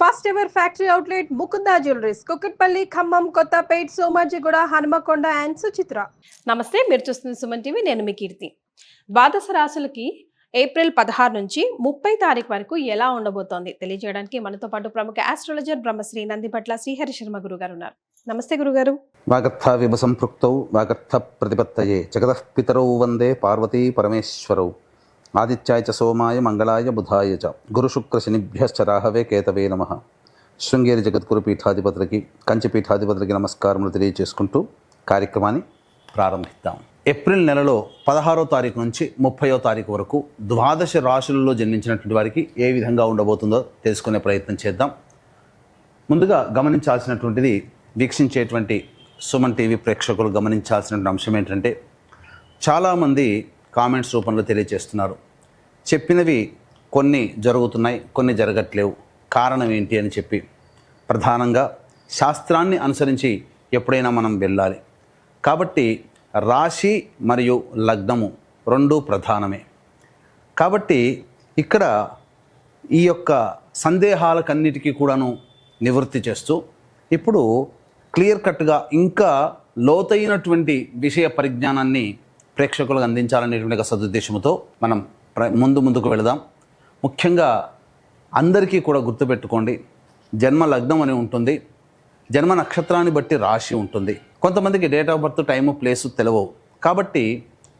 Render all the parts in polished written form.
First ever factory outlet Mukunda jewelleries Kukatpally, Khammam, Kothapet, Somajiguda, Hanamkonda and Suchitra. నమస్తే, మీరు చూస్తున్న సుమన్ టీవీ. నేను మీ కీర్తి. ద్వాదశ రాశులకి ఏప్రిల్ 16 నుంచి 30 తారీఖు వరకు ఎలా ఉండబోతోంది తెలియజేయడానికి మనతో పాటు ప్రముఖ ఆస్ట్రాలజర్ బ్రహ్మశ్రీ నందిపట్ల శ్రీహరి శర్మ గురుగారు ఉన్నారు. నమస్తే గురుగారు. వాగర్థ విభసంపృక్తౌ వాగర్థ ప్రతిపత్తయే జగతః పితరౌ వందే పార్వతీ పరమేశ్వరౌ ఆదిత్యాయ చ సోమాయ మంగళాయ బుధాయ చ గురుశుక్ర శనిభ్యశ్చ రాహవే కేతవే నమః. శృంగేరి జగద్గురు పీఠాధిపతులకి, కంచి పీఠాధిపతులకి నమస్కారములు తెలియజేసుకుంటూ కార్యక్రమాన్ని ప్రారంభిద్దాం. ఏప్రిల్ నెలలో 16వ తారీఖు నుంచి 30వ తారీఖు వరకు ద్వాదశ రాశులలో జన్మించినటువంటి వారికి ఏ విధంగా ఉండబోతుందో తెలుసుకునే ప్రయత్నం చేద్దాం. ముందుగా గమనించాల్సినటువంటిది, వీక్షించేటువంటి సుమన్ టీవీ ప్రేక్షకులు గమనించాల్సినటువంటి అంశం ఏంటంటే, చాలామంది కామెంట్స్ రూపంలో తెలియజేస్తున్నారు, చెప్పినవి కొన్ని జరుగుతున్నాయి, కొన్ని జరగట్లేవు, కారణం ఏంటి అని చెప్పి. ప్రధానంగా శాస్త్రాన్ని అనుసరించి ఎప్పుడైనా మనం వెళ్ళాలి కాబట్టి రాశి మరియు లగ్నము రెండూ ప్రధానమే. కాబట్టి ఇక్కడ ఈ యొక్క సందేహాలకన్నిటికీ కూడాను నివృత్తి చేస్తూ ఇప్పుడు క్లియర్ కట్గా ఇంకా లోతైనటువంటి విషయ పరిజ్ఞానాన్ని ప్రేక్షకులకు అందించాలనేటువంటి సదుద్దేశంతో మనం ముందుకు వెళదాం. ముఖ్యంగా అందరికీ కూడా గుర్తుపెట్టుకోండి, జన్మ లగ్నం అని ఉంటుంది, జన్మ నక్షత్రాన్ని బట్టి రాశి ఉంటుంది. కొంతమందికి date of birth, time, place తెలియవు. కాబట్టి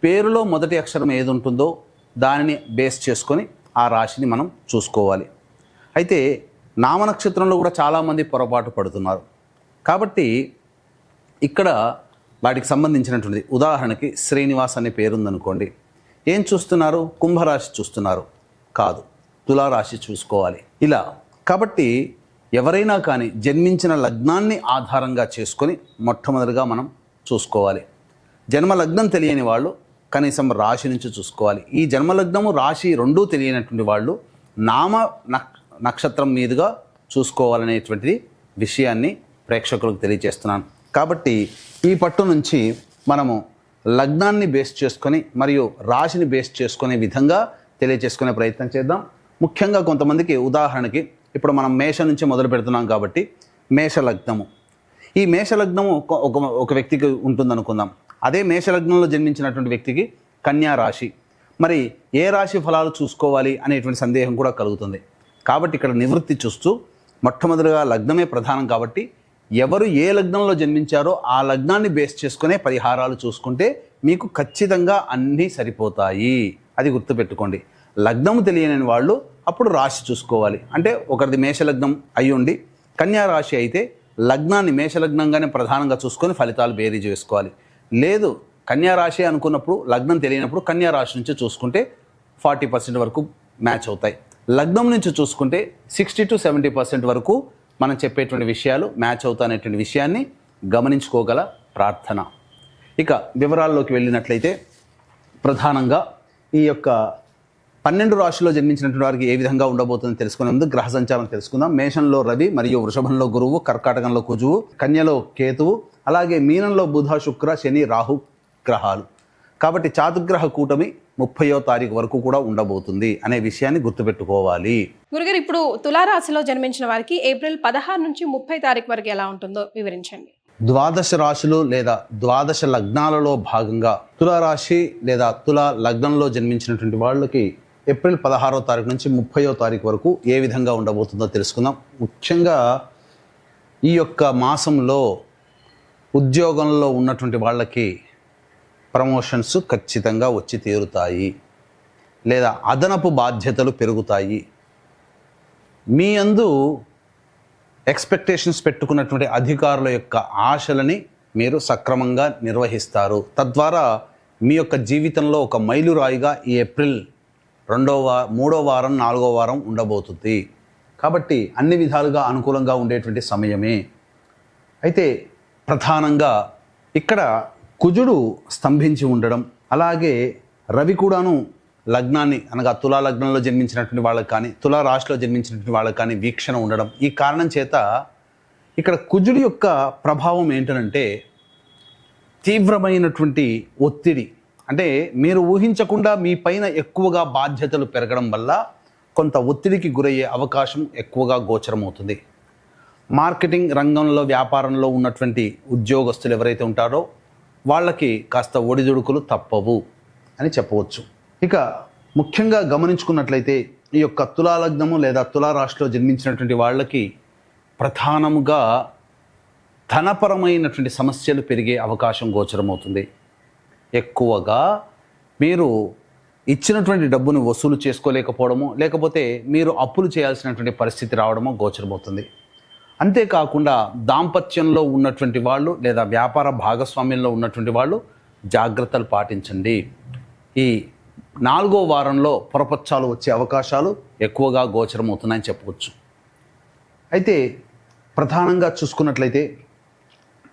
పేరులో మొదటి అక్షరం ఏది ఉంటుందో దానిని బేస్ చేసుకొని ఆ రాశిని మనం చూసుకోవాలి. అయితే నామనక్షత్రంలో కూడా చాలామంది పొరపాటు పడుతున్నారు. కాబట్టి ఇక్కడ వాటికి సంబంధించినటువంటిది, ఉదాహరణకి శ్రీనివాస్ అనే పేరుందనుకోండి, ఏం చూస్తున్నారు? కుంభరాశి చూస్తున్నారు, కాదు, తులారాశి చూసుకోవాలి. ఇలా కాబట్టి ఎవరైనా కానీ జన్మించిన లగ్నాన్ని ఆధారంగా చేసుకొని మొట్టమొదటిగా మనం చూసుకోవాలి. జన్మ లగ్నం తెలియని వాళ్ళు కనీసం రాశి నుంచి చూసుకోవాలి. ఈ జన్మలగ్నము రాశి రెండూ తెలియనటువంటి వాళ్ళు నామ నక్షత్రం మీదుగా చూసుకోవాలనేటువంటిది విషయాన్ని ప్రేక్షకులకు తెలియజేస్తున్నాను. కాబట్టి ఈ పట్టు నుంచి మనము లగ్నాన్ని బేస్ చేసుకొని మరియు రాశిని బేస్ చేసుకునే విధంగా తెలియజేసుకునే ప్రయత్నం చేద్దాం. ముఖ్యంగా కొంతమందికి, ఉదాహరణకి ఇప్పుడు మనం మేష నుంచి మొదలు పెడుతున్నాం కాబట్టి మేషలగ్నము, ఈ మేషలగ్నము ఒక వ్యక్తికి ఉంటుందనుకుందాం. అదే మేషలగ్నంలో జన్మించినటువంటి వ్యక్తికి కన్యా రాశి. మరి ఏ రాశి ఫలాలు చూసుకోవాలి అనేటువంటి సందేహం కూడా కలుగుతుంది. కాబట్టి ఇక్కడ నివృత్తి చూస్తూ మొట్టమొదటిగా లగ్నమే ప్రధానం కాబట్టి ఎవరు ఏ లగ్నంలో జన్మించారో ఆ లగ్నాన్ని బేస్ చేసుకునే పరిహారాలు చూసుకుంటే మీకు ఖచ్చితంగా అన్నీ సరిపోతాయి. అది గుర్తుపెట్టుకోండి. లగ్నము తెలియని వాళ్ళు అప్పుడు రాశి చూసుకోవాలి. అంటే ఒకరిది మేషలగ్నం అయ్యుండి కన్యా రాశి అయితే లగ్నాన్ని మేషలగ్నంగానే ప్రధానంగా చూసుకొని ఫలితాలు బేరీజ్ వేసుకోవాలి. లేదు కన్యా రాశి అనుకున్నప్పుడు లగ్నం తెలియనప్పుడు కన్యా రాశి నుంచి చూసుకుంటే 40% వరకు మ్యాచ్ అవుతాయి. లగ్నం నుంచి చూసుకుంటే 60 to 70% వరకు మనం చెప్పేటువంటి విషయాలు మ్యాచ్ అవుతాయనేటువంటి విషయాన్ని గమనించుకోగల ప్రార్థన. ఇక వివరాల్లోకి వెళ్ళినట్లయితే, ప్రధానంగా ఈ యొక్క 12 రాశిలో జన్మించినటువంటి వారికి ఏ విధంగా ఉండబోతుందో తెలుసుకునే ముందు గ్రహ సంచారం తెలుసుకుందాం. మేషంలో రవి మరియు వృషభంలో గురువు, కర్కాటకంలో కుజువు, కన్యలో కేతువు, అలాగే మీనంలో బుధ, శుక్ర, శని, రాహు గ్రహాలు. కాబట్టి చాతుర్గ్రహ కూటమి 30వ తారీఖు వరకు కూడా ఉండబోతుంది అనే విషయాన్ని గుర్తుపెట్టుకోవాలి. గురుగారు, ఇప్పుడు తులారాశిలో జన్మించిన వారికి ఏప్రిల్ 16 నుంచి 30 తారీఖు వరకు ఎలా ఉంటుందో వివరించండి. ద్వాదశ రాశులు లేదా ద్వాదశ లగ్నాలలో భాగంగా తులారాశి లేదా తులా లగ్నంలో జన్మించినటువంటి వాళ్ళకి ఏప్రిల్ 16వ తారీఖు నుంచి 30వ తారీఖు వరకు ఏ విధంగా ఉండబోతుందో తెలుసుకుందాం. ముఖ్యంగా ఈ యొక్క మాసంలో ఉద్యోగంలో ఉన్నటువంటి వాళ్ళకి ప్రమోషన్స్ ఖచ్చితంగా వచ్చి తీరుతాయి, లేదా అదనపు బాధ్యతలు పెరుగుతాయి. మీ యందు ఎక్స్పెక్టేషన్స్ పెట్టుకున్నటువంటి అధికారుల యొక్క ఆశలని మీరు సక్రమంగా నిర్వహిస్తారు. తద్వారా మీ యొక్క జీవితంలో ఒక మైలురాయిగా ఈ ఏప్రిల్ 3వ వారం 4వ వారం ఉండబోతుంది. కాబట్టి అన్ని విధాలుగా అనుకూలంగా ఉండేటువంటి సమయమే. అయితే ప్రధానంగా ఇక్కడ కుజుడు స్తంభించి ఉండడం, అలాగే రవి కూడాను లగ్నాన్ని అనగా తులా లగ్నంలో జన్మించినటువంటి వాళ్ళకి కానీ తులా రాశిలో జన్మించినటువంటి వాళ్ళకి కానీ వీక్షణ ఉండడం, ఈ కారణం చేత ఇక్కడ కుజుడి యొక్క ప్రభావం ఏంటంటే తీవ్రమైనటువంటి ఒత్తిడి, అంటే మీరు ఊహించకుండా మీ పైన ఎక్కువగా బాధ్యతలు పెరగడం వల్ల కొంత ఒత్తిడికి గురయ్యే అవకాశం ఎక్కువగా గోచరమవుతుంది. మార్కెటింగ్ రంగంలో వ్యాపారంలో ఉన్నటువంటి ఉద్యోగస్తులు ఎవరైతే ఉంటారో వాళ్ళకి కాస్త ఒడిదుడుకులు తప్పవు అని చెప్పవచ్చు. ఇక ముఖ్యంగా గమనించుకున్నట్లయితే ఈ యొక్క తులాలగ్నము లేదా తులారాశిలో జన్మించినటువంటి వాళ్ళకి ప్రధానముగా ధనపరమైనటువంటి సమస్యలు పెరిగే అవకాశం గోచరమవుతుంది. ఎక్కువగా మీరు ఇచ్చినటువంటి డబ్బును వసూలు చేసుకోలేకపోవడము, లేకపోతే మీరు అప్పులు చేయాల్సినటువంటి పరిస్థితి రావడమో గోచరమవుతుంది. అంతేకాకుండా దాంపత్యంలో ఉన్నటువంటి వాళ్ళు లేదా వ్యాపార భాగస్వామ్యంలో ఉన్నటువంటి వాళ్ళు జాగ్రత్తలు పాటించండి. ఈ 4వ వారంలో పొరపచ్చాలు వచ్చే అవకాశాలు ఎక్కువగా గోచరమవుతున్నాయని చెప్పవచ్చు. అయితే ప్రధానంగా చూసుకున్నట్లయితే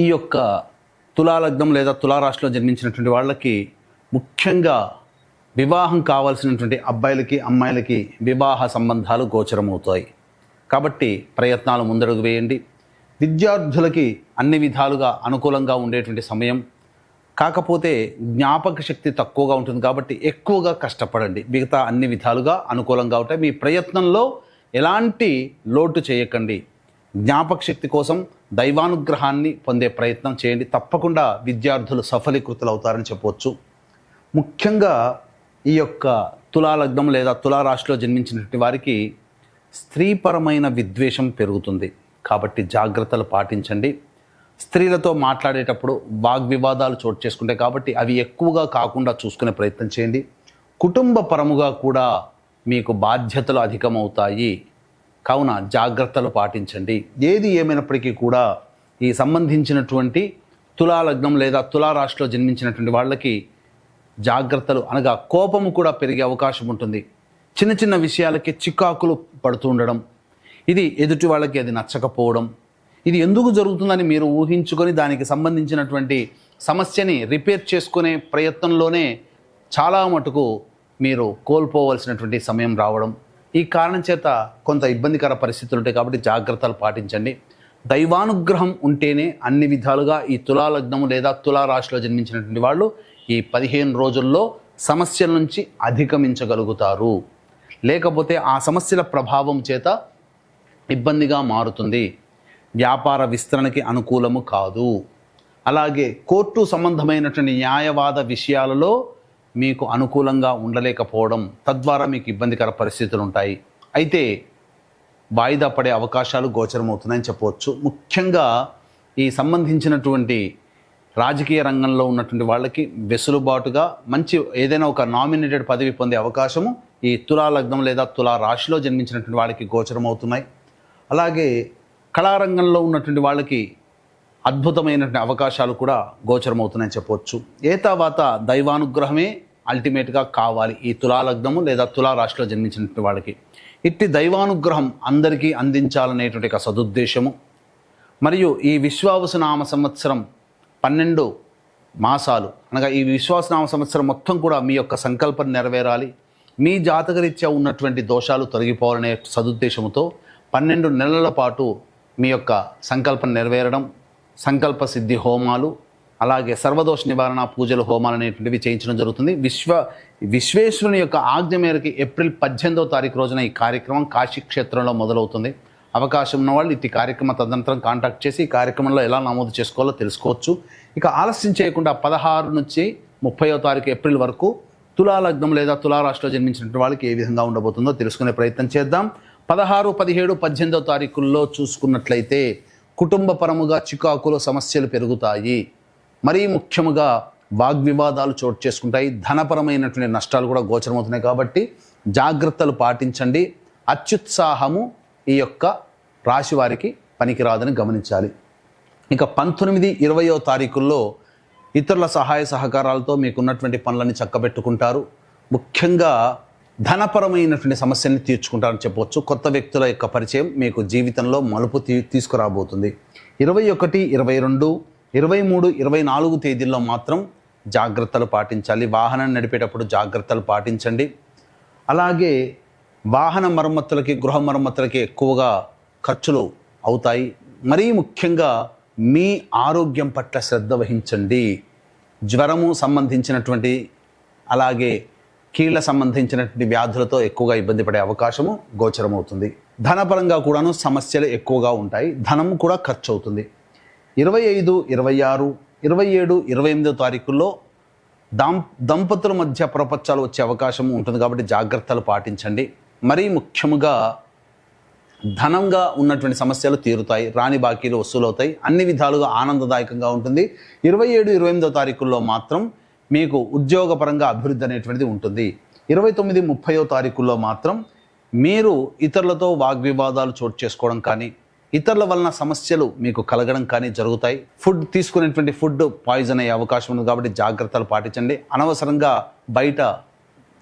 ఈ యొక్క తులాలగ్నం లేదా తులారాశిలో జన్మించినటువంటి వాళ్ళకి ముఖ్యంగా వివాహం కావాల్సినటువంటి అబ్బాయిలకి అమ్మాయిలకి వివాహ సంబంధాలు గోచరమవుతాయి. కాబట్టి ప్రయత్నాలు ముందడుగు వేయండి. విద్యార్థులకి అన్ని విధాలుగా అనుకూలంగా ఉండేటువంటి సమయం. కాకపోతే జ్ఞాపక శక్తి తక్కువగా ఉంటుంది కాబట్టి ఎక్కువగా కష్టపడండి. మిగతా అన్ని విధాలుగా అనుకూలంగా ఉంటాయి. మీ ప్రయత్నంలో ఎలాంటి లోటు చేయకండి. జ్ఞాపక శక్తి కోసం దైవానుగ్రహాన్ని పొందే ప్రయత్నం చేయండి. తప్పకుండా విద్యార్థులు సఫలీకృతులు అవుతారని చెప్పవచ్చు. ముఖ్యంగా ఈ యొక్క తులాలగ్నం లేదా తులారాశిలో జన్మించినటువంటి వారికి స్త్రీపరమైన విద్వేషం పెరుగుతుంది. కాబట్టి జాగ్రత్తలు పాటించండి. స్త్రీలతో మాట్లాడేటప్పుడు వాగ్వివాదాలు చోటు చేసుకుంటాయి కాబట్టి అవి ఎక్కువగా కాకుండా చూసుకునే ప్రయత్నం చేయండి. కుటుంబ పరముగా కూడా మీకు బాధ్యతలు అధికమవుతాయి. కావున జాగ్రత్తలు పాటించండి. ఏది ఏమైనప్పటికీ కూడా ఈ సంబంధించినటువంటి తులాలగ్నం లేదా తులారాశిలో జన్మించినటువంటి వాళ్ళకి జాగ్రత్తలు అనగా కోపము కూడా పెరిగే అవకాశం ఉంటుంది. చిన్న చిన్న విషయాలకి చికాకులు పడుతూ ఉండడం, ఇది ఎదుటి వాళ్ళకి అది నచ్చకపోవడం, ఇది ఎందుకు జరుగుతుందని మీరు ఊహించుకొని దానికి సంబంధించినటువంటి సమస్యని రిపేర్ చేసుకునే ప్రయత్నంలోనే చాలా మటుకు మీరు కోల్పోవలసినటువంటి సమయం రావడం, ఈ కారణం చేత కొంత ఇబ్బందికర పరిస్థితులు ఉంటాయి. కాబట్టి జాగ్రత్తలు పాటించండి. దైవానుగ్రహం ఉంటేనే అన్ని విధాలుగా ఈ తులాలగ్నము లేదా తులారాశిలో జన్మించినటువంటి వాళ్ళు ఈ 15 రోజుల్లో సమస్యల నుంచి అధిగమించగలుగుతారు. లేకపోతే ఆ సమస్యల ప్రభావం చేత ఇబ్బందిగా మారుతుంది. వ్యాపార విస్తరణకి అనుకూలము కాదు. అలాగే కోర్టు సంబంధమైనటువంటి న్యాయవాద విషయాలలో మీకు అనుకూలంగా ఉండలేకపోవడం, తద్వారా మీకు ఇబ్బందికర పరిస్థితులు ఉంటాయి. అయితే వాయిదా పడే అవకాశాలు గోచరమవుతున్నాయని చెప్పవచ్చు. ముఖ్యంగా ఈ సంబంధించినటువంటి రాజకీయ రంగంలో ఉన్నటువంటి వాళ్ళకి వెసులుబాటుగా మంచి ఏదైనా ఒక నామినేటెడ్ పదవి పొందే అవకాశము ఈ తులాలగ్నం లేదా తులారాశిలో జన్మించినటువంటి వాళ్ళకి గోచరమవుతున్నాయి. అలాగే కళారంగంలో ఉన్నటువంటి వాళ్ళకి అద్భుతమైనటువంటి అవకాశాలు కూడా గోచరమవుతున్నాయని చెప్పవచ్చు. ఏతావాత దైవానుగ్రహమే అల్టిమేట్గా కావాలి ఈ తులాలగ్నము లేదా తులారాశిలో జన్మించినటువంటి వాళ్ళకి. ఇట్టి దైవానుగ్రహం అందరికీ అందించాలనేటువంటి ఒక సదుద్దేశము మరియు ఈ విశ్వావసునామ సంవత్సరం 12 మాసాలు అనగా ఈ విశ్వాసనామ సంవత్సరం మొత్తం కూడా మీ యొక్క సంకల్పం నెరవేరాలి, మీ జాతకరీత్యా ఉన్నటువంటి దోషాలు తొలగిపోవాలనే సదుద్దేశంతో 12 నెలల పాటు మీ యొక్క సంకల్పం నెరవేరడం, సంకల్ప సిద్ధి హోమాలు, అలాగే సర్వదోష నివారణ పూజలు హోమాలు అనేటువంటివి చేయించడం జరుగుతుంది. విశ్వేశ్వరుని యొక్క ఆజ్ఞ మేరకు ఏప్రిల్ 18వ తారీఖు రోజున ఈ కార్యక్రమం కాశీ క్షేత్రంలో మొదలవుతుంది. అవకాశం ఉన్న వాళ్ళు ఇట్టి కార్యక్రమ తదనంతరం కాంటాక్ట్ చేసి ఈ కార్యక్రమంలో ఎలా నమోదు చేసుకోవాలో తెలుసుకోవచ్చు. ఇక ఆలస్యం చేయకుండా 16 నుంచి 30వ తారీఖు ఏప్రిల్ వరకు తులాలగ్నం లేదా తులారాశిలో జన్మించినటువంటి వాళ్ళకి ఏ విధంగా ఉండబోతుందో తెలుసుకునే ప్రయత్నం చేద్దాం. 16, 17, 18వ తారీఖుల్లో చూసుకున్నట్లయితే కుటుంబ పరముగా చికాకులు సమస్యలు పెరుగుతాయి. మరీ ముఖ్యముగా వాగ్వివాదాలు చోటు చేసుకుంటాయి. ధనపరమైనటువంటి నష్టాలు కూడా గోచరమవుతున్నాయి. కాబట్టి జాగ్రత్తలు పాటించండి. అత్యుత్సాహము ఈ యొక్క రాశి వారికి పనికిరాదని గమనించాలి. ఇక 19, 20వ తారీఖుల్లో ఇతరుల సహాయ సహకారాలతో మీకున్నటువంటి పనులని చక్కబెట్టుకుంటారు. ముఖ్యంగా ధనపరమైనటువంటి సమస్యల్ని తీర్చుకుంటారని చెప్పవచ్చు. కొత్త వ్యక్తుల యొక్క పరిచయం మీకు జీవితంలో మలుపు తీసుకురాబోతుంది. 21, 22, 23, 24 తేదీల్లో మాత్రం జాగ్రత్తలు పాటించాలి. వాహనాన్ని నడిపేటప్పుడు జాగ్రత్తలు పాటించండి. అలాగే వాహన మరమ్మతులకి, గృహ మరమ్మతులకి ఎక్కువగా ఖర్చులు అవుతాయి. మరీ ముఖ్యంగా మీ ఆరోగ్యం పట్ల శ్రద్ధ వహించండి. జ్వరము సంబంధించినటువంటి అలాగే కీళ్ళ సంబంధించినటువంటి వ్యాధులతో ఎక్కువగా ఇబ్బంది పడే అవకాశము గోచరమవుతుంది. ధనపరంగా కూడాను సమస్యలు ఎక్కువగా ఉంటాయి. ధనం కూడా ఖర్చు అవుతుంది. 25, 26, 27, 28 తారీఖుల్లో దంపతుల మధ్య ప్రపంచాలు వచ్చే అవకాశం ఉంటుంది కాబట్టి జాగ్రత్తలు పాటించండి. మరీ ముఖ్యముగా ధనంగా ఉన్నటువంటి సమస్యలు తీరుతాయి, రాని బాకీలు వసూలవుతాయి, అన్ని విధాలుగా ఆనందదాయకంగా ఉంటుంది. 27, 28 తారీఖుల్లో మాత్రం మీకు ఉద్యోగపరంగా అభివృద్ధి అనేటువంటిది ఉంటుంది. 29, 30 తారీఖుల్లో మాత్రం మీరు ఇతరులతో వాగ్వివాదాలు చోటు చేసుకోవడం కానీ, ఇతరుల వలన సమస్యలు మీకు కలగడం కానీ జరుగుతాయి. తీసుకునేటువంటి ఫుడ్ పాయిజన్ అయ్యే అవకాశం ఉంది కాబట్టి జాగ్రత్తలు పాటించండి. అనవసరంగా బయట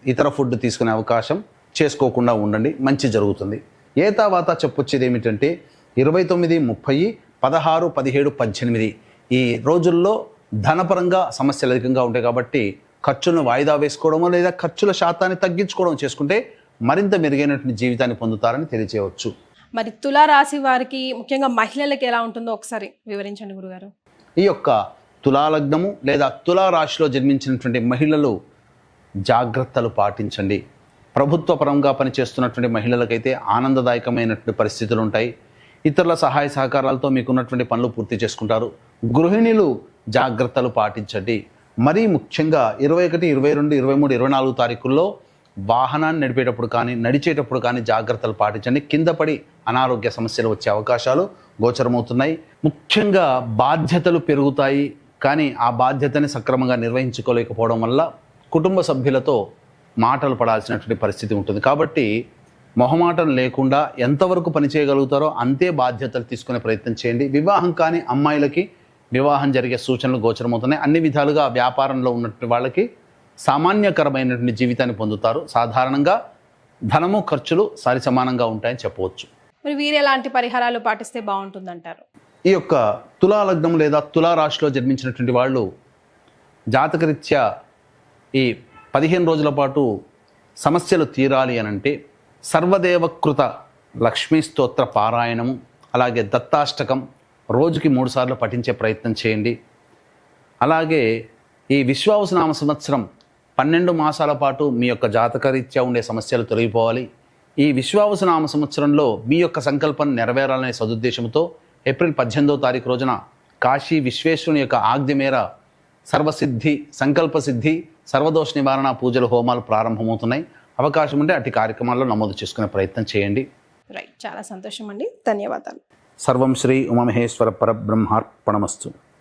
ఇతర ఫుడ్ తీసుకునే అవకాశం చేసుకోకుండా ఉండండి, మంచి జరుగుతుంది. ఏ తర్వాత చెప్పొచ్చేది ఏమిటంటే 29, 30, 16, 17, 18 ఈ రోజుల్లో ధనపరంగా సమస్యలు అధికంగా ఉంటాయి కాబట్టి ఖర్చులను వాయిదా వేసుకోవడమో లేదా ఖర్చుల శాతాన్ని తగ్గించుకోవడం చేసుకుంటే మరింత మెరుగైనటువంటి జీవితాన్ని పొందుతారని తెలియజేయవచ్చు. మరి తులారాశి వారికి ముఖ్యంగా మహిళలకి ఎలా ఉంటుందో ఒకసారి వివరించండి గురుగారు. ఈ యొక్క తులాలగ్నము లేదా తులారాశిలో జన్మించినటువంటి మహిళలు జాగ్రత్తలు పాటించండి. ప్రభుత్వ పరంగా పనిచేస్తున్నటువంటి మహిళలకైతే ఆనందదాయకమైనటువంటి పరిస్థితులు ఉంటాయి. ఇతరుల సహాయ సహకారాలతో మీకున్నటువంటి పనులు పూర్తి చేసుకుంటారు. గృహిణులు జాగ్రత్తలు పాటించండి. మరీ ముఖ్యంగా 21, 22, 23, 24 తారీఖుల్లో వాహనాన్ని నడిపేటప్పుడు కానీ నడిచేటప్పుడు కానీ జాగ్రత్తలు పాటించండి. కింద పడి అనారోగ్య సమస్యలు వచ్చే అవకాశాలు గోచరమవుతున్నాయి. ముఖ్యంగా బాధ్యతలు పెరుగుతాయి కానీ ఆ బాధ్యతని సక్రమంగా నిర్వహించుకోలేకపోవడం వల్ల కుటుంబ సభ్యులతో మాటలు పడాల్సినటువంటి పరిస్థితి ఉంటుంది. కాబట్టి మొహమాటం లేకుండా ఎంతవరకు పని చేయగలుగుతారో అంతే బాధ్యతలు తీసుకునే ప్రయత్నం చేయండి. వివాహం కాని అమ్మాయిలకి వివాహం జరిగే సూచనలు గోచరమవుతున్నాయి. అన్ని విధాలుగా వ్యాపారంలో ఉన్నటువంటి వాళ్ళకి సామాన్యకరమైనటువంటి జీవితాన్ని పొందుతారు. సాధారణంగా ధనము ఖర్చులు సరిసమానంగా ఉంటాయని చెప్పవచ్చు. మరి వీరు ఎలాంటి పరిహారాలు పాటిస్తే బాగుంటుందంటారు? ఈ యొక్క తులాలగ్నం లేదా తులారాశిలో జన్మించినటువంటి వాళ్ళు జాతకరీత్యా ఈ 15 రోజుల పాటు సమస్యలు తీరాలి అనంటే సర్వదేవకృత లక్ష్మీ స్తోత్ర పారాయణము అలాగే దత్తాష్టకం రోజుకి 3 సార్లు పఠించే ప్రయత్నం చేయండి. అలాగే ఈ విశ్వావసునామ సంవత్సరం 12 మాసాల పాటు మీ యొక్క జాతకరీత్యా ఉండే సమస్యలు తొలగిపోవాలి. ఈ విశ్వావసునామ సంవత్సరంలో మీ యొక్క సంకల్పం నెరవేరాలనే సదుద్దేశంతో ఏప్రిల్ 18వ తారీఖు రోజున కాశీ విశ్వేశ్వరుని యొక్క ఆజ్ఞ మేర సర్వసిద్ధి, సంకల్పసిద్ధి, సర్వదోష నివారణ పూజలు, హోమాలు ప్రారంభమవుతున్నాయి. అవకాశం ఉంటే అట్టి కార్యక్రమాల్లో నమోదు చేసుకునే ప్రయత్నం చేయండి. రైట్, చాలా సంతోషం అండి, ధన్యవాదాలు. సర్వం శ్రీ ఉమామహేశ్వర పరబ్రహ్మార్పణమస్తు.